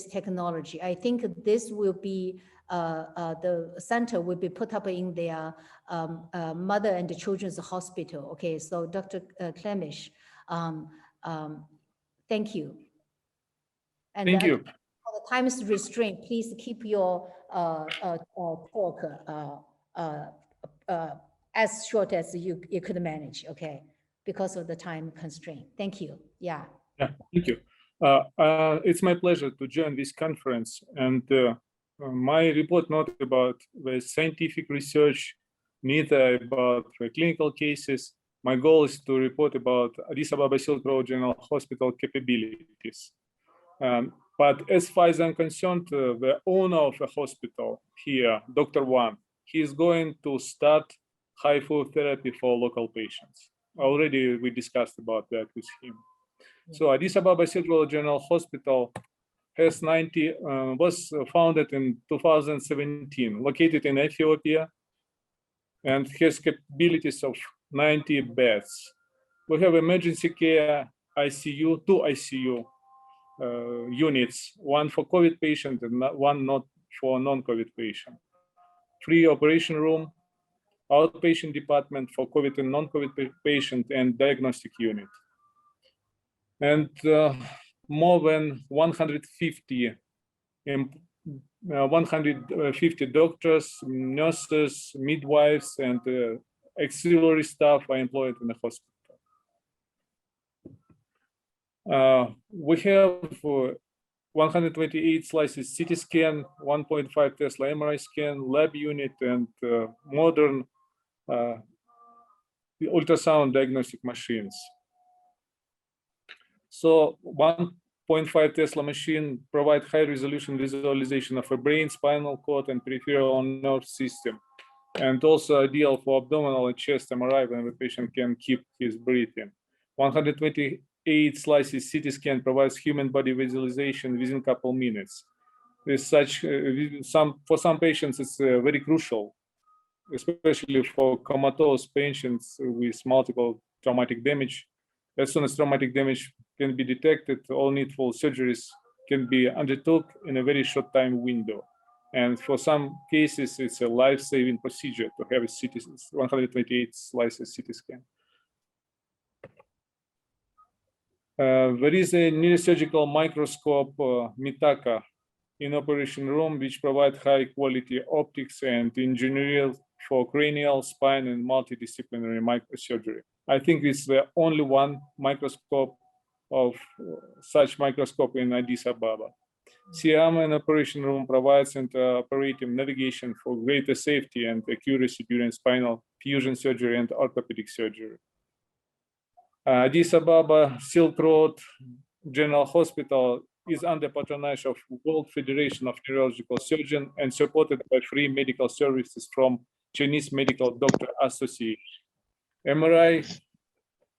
technology. I think this will be, the center will be put up in their mother and children's hospital. Okay, so Dr. Klemish, thank you. And thank you. For the time is restrained, please keep your talk as short as you could manage, okay? Because of the time constraint. Thank you. Yeah. Yeah, thank you. It's my pleasure to join this conference, and my report not about the scientific research, neither about the clinical cases. My goal is to report about Addis Ababa Silk Road General Hospital capabilities. But as far as I'm concerned, the owner of the hospital here, Dr. Wang, he is going to start high flow therapy for local patients. Already we discussed about that with him. So Addis Ababa Silk Road General Hospital has was founded in 2017, located in Ethiopia, and has capabilities of 90 beds. We have emergency care ICU, 2 ICU units, one for COVID patient and one not for non-COVID patient. 3 operation room, outpatient department for COVID and non-COVID patient, and diagnostic unit. And more than 150 doctors, nurses, midwives, and auxiliary staff are employed in the hospital. We have 128 slices CT scan, 1.5 Tesla MRI scan, lab unit, and modern ultrasound diagnostic machines. So 1.5 Tesla machine provide high resolution visualization of a brain, spinal cord, and peripheral nerve system, and also ideal for abdominal and chest MRI when the patient can keep his breathing. 128 slices CT scan provides human body visualization within a couple minutes. With such, for some patients, it's very crucial, especially for comatose patients with multiple traumatic damage. As soon as traumatic damage can be detected, all needful surgeries can be undertook in a very short time window. And for some cases, it's a life-saving procedure to have a 128 slices CT scan. There is a neurosurgical microscope, Mitaka, in operation room, which provide high-quality optics and engineering for cranial, spine, and multidisciplinary microsurgery. I think it's the only one microscope of such microscope in Addis Ababa. CM in operation room provides inter-operative navigation for greater safety and accuracy during spinal fusion surgery and orthopedic surgery. Addis Ababa Silk Road General Hospital is under patronage of World Federation of Neurological Surgeons and supported by free medical services from Chinese Medical Doctor Association. MRI,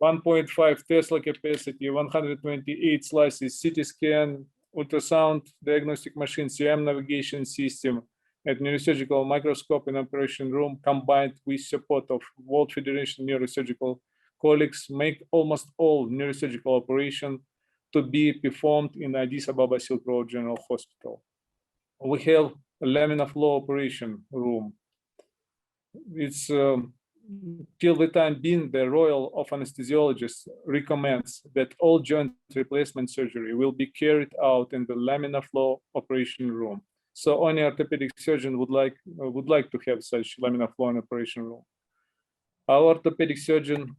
1.5 Tesla capacity, 128 slices CT scan, ultrasound diagnostic machine, CM navigation system, and neurosurgical microscope in operation room, combined with support of World Federation Neurosurgical colleagues, make almost all neurosurgical operation to be performed in Addis Ababa Silk Road General Hospital. We have a laminar flow operation room. It's till the time being, the Royal of Anesthesiologists recommends that all joint replacement surgery will be carried out in the laminar flow operation room. So only orthopedic surgeon would like to have such laminar flow in operation room. Our orthopedic surgeon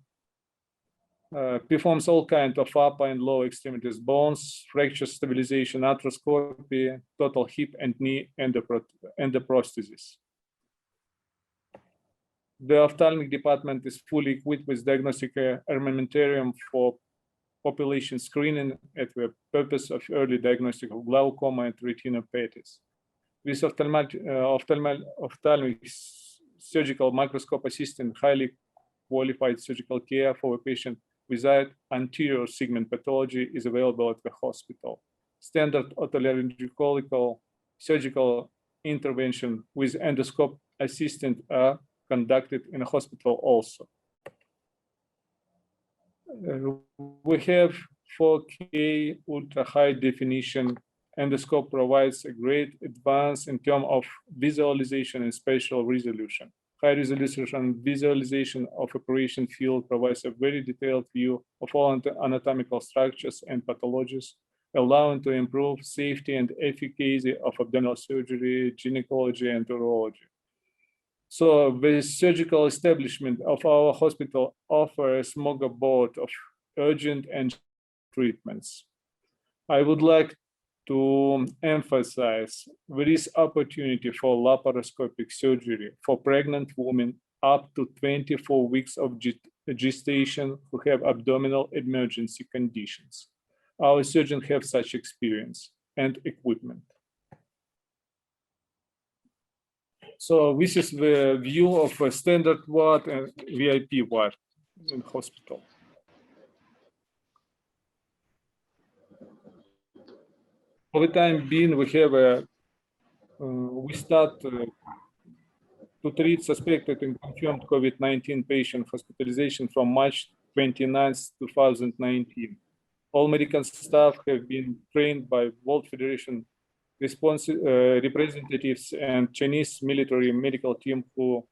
performs all kinds of upper and lower extremities, bones, fracture stabilization, arthroscopy, total hip and knee endoprosthesis. The ophthalmic department is fully equipped with diagnostic armamentarium for population screening at the purpose of early diagnostic of glaucoma and retinopathies. With ophthalmic surgical microscope assistant, highly qualified surgical care for a patient without anterior segment pathology is available at the hospital. Standard otolaryngological surgical intervention with endoscope assistant are conducted in a hospital also. We have 4K ultra high definition endoscope provides a great advance in terms of visualization and spatial resolution. High-resolution visualization of operation field provides a very detailed view of all anatomical structures and pathologies, allowing to improve safety and efficacy of abdominal surgery, gynecology, and urology. So the surgical establishment of our hospital offers a smorgasbord of urgent and treatments. I would like to emphasize there is opportunity for laparoscopic surgery for pregnant women up to 24 weeks of gestation who have abdominal emergency conditions. Our surgeons have such experience and equipment. So this is the view of a standard ward and VIP ward in hospital. For the time being, we have we start to treat suspected and confirmed COVID-19 patient hospitalization from March 29, 2019. All medical staff have been trained by World Federation representatives and Chinese military medical team who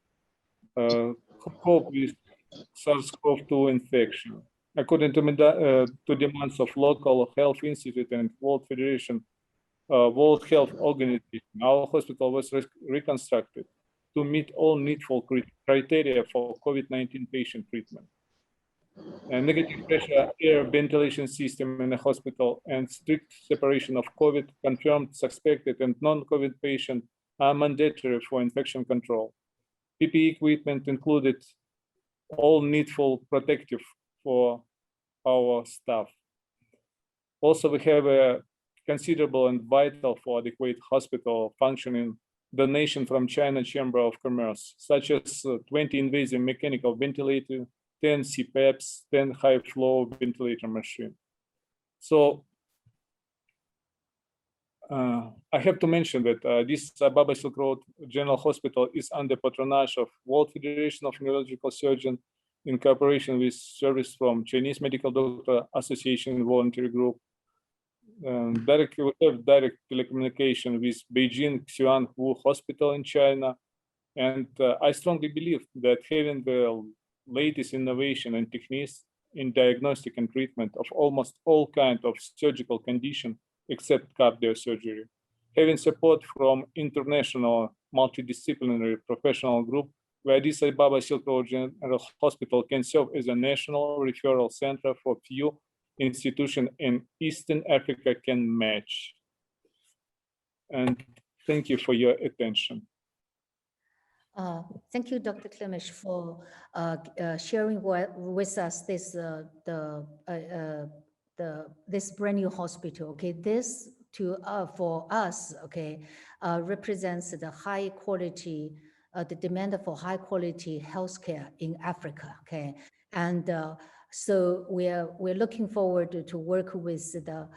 cope with SARS-CoV-2 infection. According to demands of local health institute and World Federation, World Health Organization, our hospital was reconstructed to meet all needful criteria for COVID-19 patient treatment. A negative pressure air ventilation system in the hospital and strict separation of COVID confirmed, suspected, and non-COVID patients are mandatory for infection control. PPE equipment included all needful protective for our staff. Also, we have a considerable and vital for adequate hospital functioning donation from China Chamber of Commerce, such as 20 invasive mechanical ventilator, 10 CPAPs, 10 high flow ventilator machine. So I have to mention that this Ababa Silk Road General Hospital is under patronage of World Federation of Neurological Surgeons in cooperation with service from Chinese Medical Doctor Association Voluntary Group. We have direct telecommunication with Beijing Xuanwu Hospital in China. And I strongly believe that having the latest innovation and techniques in diagnostic and treatment of almost all kinds of surgical conditions except cardio surgery, having support from international multidisciplinary professional group, where Addis Ababa Silk Road General Hospital can serve as a national referral center for few institutions in Eastern Africa can match. And thank you for your attention. Thank you, Dr. Klemisch, for sharing with us this this brand new hospital. Okay, this for us, okay, represents the high quality, the demand for high quality healthcare in Africa. Okay, and so we're looking forward to work with the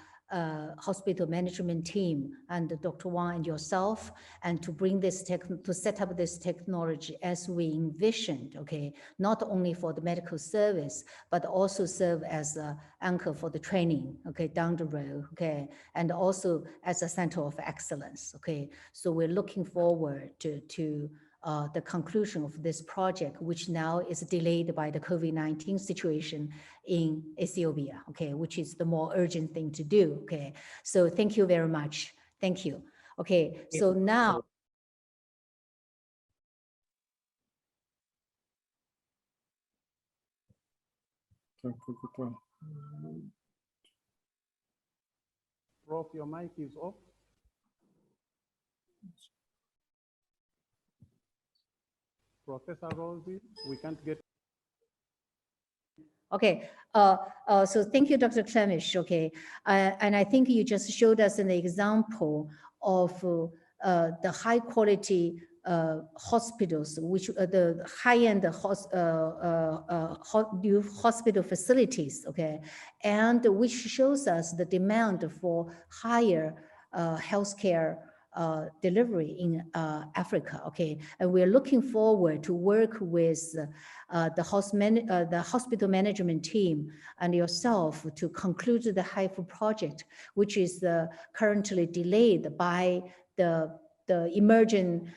hospital management team and Dr. Wang and yourself, and to bring this to set up this technology as we envisioned, okay, not only for the medical service, but also serve as an anchor for the training, okay, down the road, okay, and also as a center of excellence, okay. So we're looking forward to the conclusion of this project, which now is delayed by the COVID-19 situation in Ethiopia, okay, which is the more urgent thing to do, okay. So thank you very much. Thank you. Okay, so now. Prof, your mic is off. Professor Rosie, we can't get. Okay, so thank you, Dr. Klemisch, okay. And I think you just showed us an example of the high quality hospitals, which the high-end new hospital facilities, okay, and which shows us the demand for higher healthcare delivery in Africa, okay? And we're looking forward to work with the hospital management team and yourself to conclude the HIFU project, which is currently delayed by the emerging